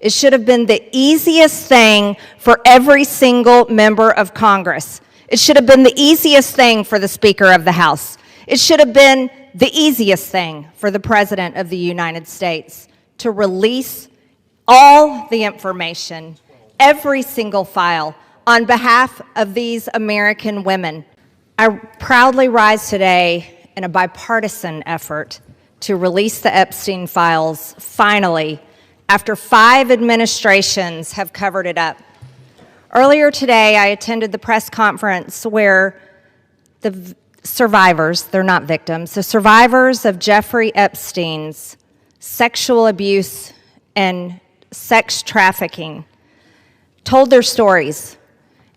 It should have been the easiest thing for every single member of Congress. It should have been the easiest thing for the Speaker of the House. It should have been the easiest thing for the President of the United States to release all the information, every single file, on behalf of these American women. I proudly rise today in a bipartisan effort to release the Epstein files, finally, after 5 administrations have covered it up. Earlier today, I attended the press conference where the survivors, they're not victims, the survivors of Jeffrey Epstein's sexual abuse and sex trafficking told their stories.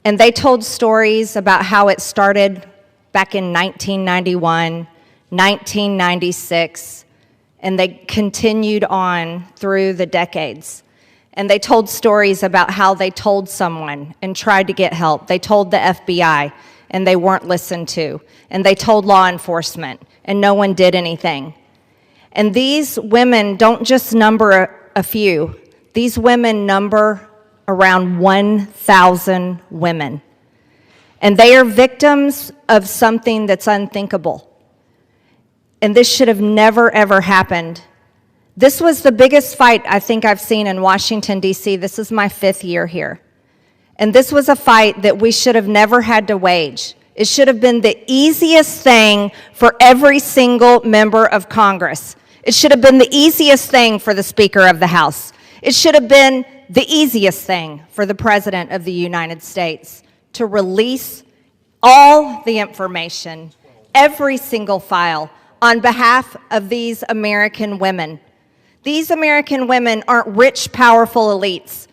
And they told stories about how it started back in 1991, 1996, and they continued on through the decades. And they told stories about how they told someone and tried to get help. They told the FBI, and they weren't listened to. And they told law enforcement, and no one did anything. And these women don't just number a few. These women number around 1,000 women. And they are victims of something that's unthinkable. And this should have never, ever happened. This was the biggest fight I think I've seen in Washington, D.C. This is my 5th year here. And this was a fight that we should have never had to wage. It should have been the easiest thing for every single member of Congress. It should have been the easiest thing for the Speaker of the House. It should have been the easiest thing for the President of the United States to release all the information, every single file, on behalf of these American women. These American women aren't rich, powerful elites.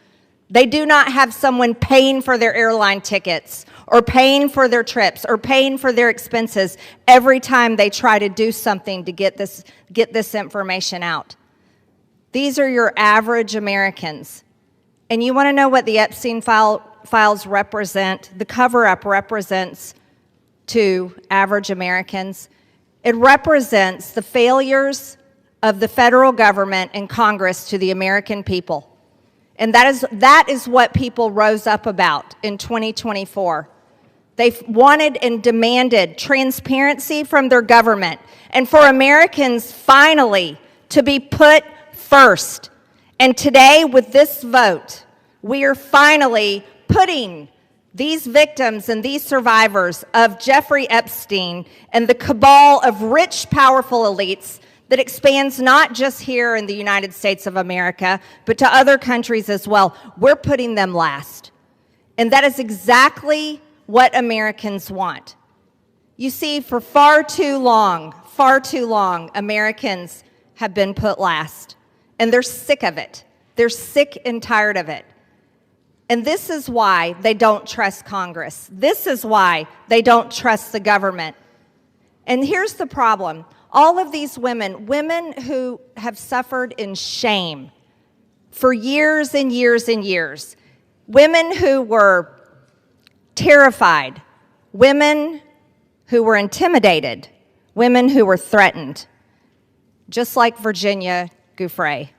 They do not have someone paying for their airline tickets or paying for their trips or paying for their expenses every time they try to do something to get this information out. These are your average Americans. And you want to know what the Epstein files represent? The cover-up represents to average Americans. It represents the failures of the federal government and Congress to the American people. And that is what people rose up about in 2024. They wanted and demanded transparency from their government and for Americans finally to be put first. And today, with this vote, we are finally putting these victims and these survivors of Jeffrey Epstein and the cabal of rich, powerful elites that expands not just here in the United States of America, but to other countries as well. We're putting them last. And that is exactly what Americans want. You see, for far too long, Americans have been put last. And they're sick of it. They're sick and tired of it. And this is why they don't trust Congress. This is why they don't trust the government. And here's the problem. All of these women who have suffered in shame for years and years and years, women who were terrified, women who were intimidated, women who were threatened, just like Virginia Giuffre.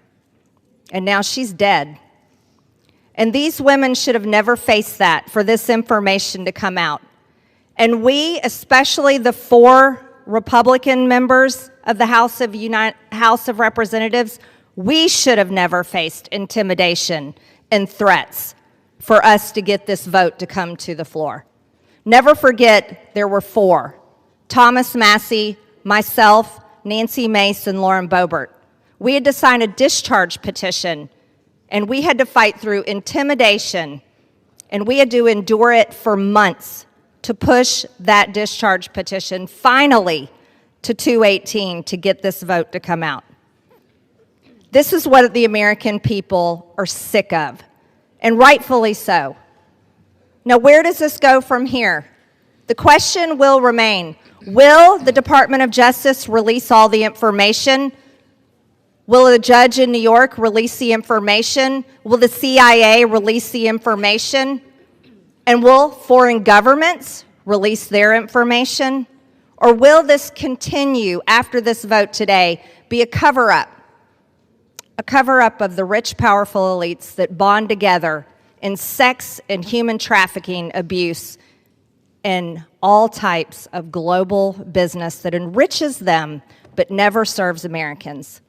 And now she's dead. And these women should have never faced that for this information to come out. And we, especially the 4 Republican members of the House of Representatives, we should have never faced intimidation and threats for us to get this vote to come to the floor. Never forget there were 4. Thomas Massie, myself, Nancy Mace, and Lauren Boebert. We had to sign a discharge petition, and we had to fight through intimidation, and we had to endure it for months to push that discharge petition finally to 218 to get this vote to come out. This is what the American people are sick of, and rightfully so. Now, where does this go from here? The question will remain, will the Department of Justice release all the information? Will a judge in New York release the information? Will the CIA release the information? And will foreign governments release their information? Or will this continue after this vote today be a cover-up? a cover-up of the rich, powerful elites that bond together in sex and human trafficking abuse and all types of global business that enriches them but never serves Americans.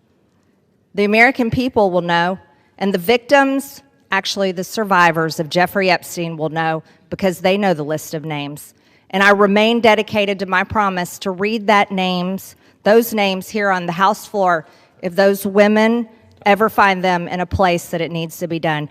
The American people will know, and the victims, actually the survivors of Jeffrey Epstein, will know because they know the list of names. And I remain dedicated to my promise to read those names here on the House floor if those women ever find them in a place that it needs to be done.